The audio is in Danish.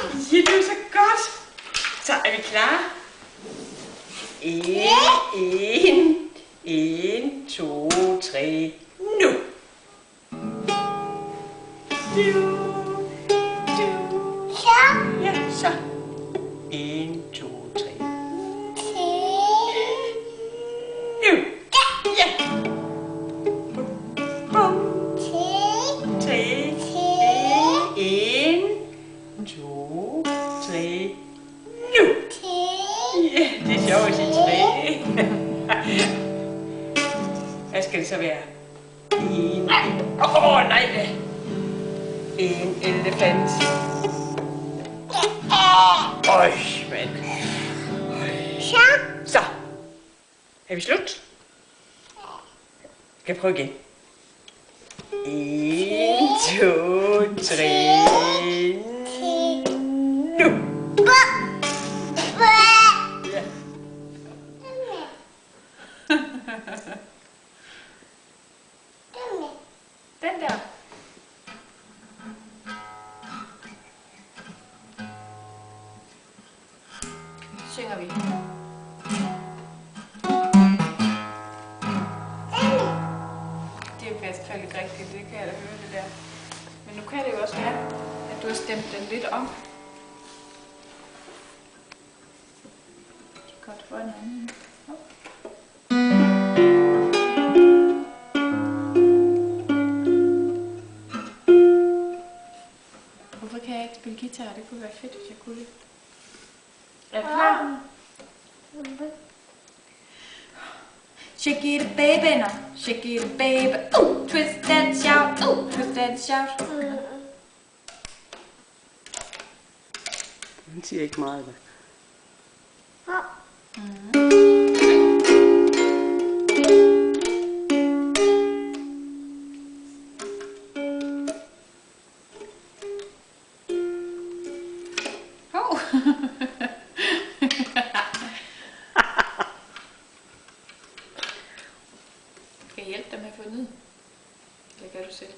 Ja, det er så godt. Så er vi klar. En, to, tre, nu. Ja, så. 1, 2, 3. Nu. Ja. Bum. 3. 1, 2, 3. Nu. Ja, det er sjovt at sige 3. Hvad skal det så være? Nej. En elefant. Øj, mand. Så. Er vi slut? Skal jeg prøve igen? 1, 2, 3. Nu. Ja. Den der. Synger vi. Det er i hvert fald ikke rigtigt, det kan jeg da høre det der. Men nu kan det jo også være, at du har stemt den lidt om. Det er godt for en anden. Hvorfor kan jeg ikke spille guitar? Det kunne være fedt, hvis jeg kunne det. Er du klar? Shake it, baby, now. Shake it, baby. Twist and shout. Twist and shout. Han siger ikke meget, da. Skal jeg hjælpe dig med at få den ned? Eller gør du selv?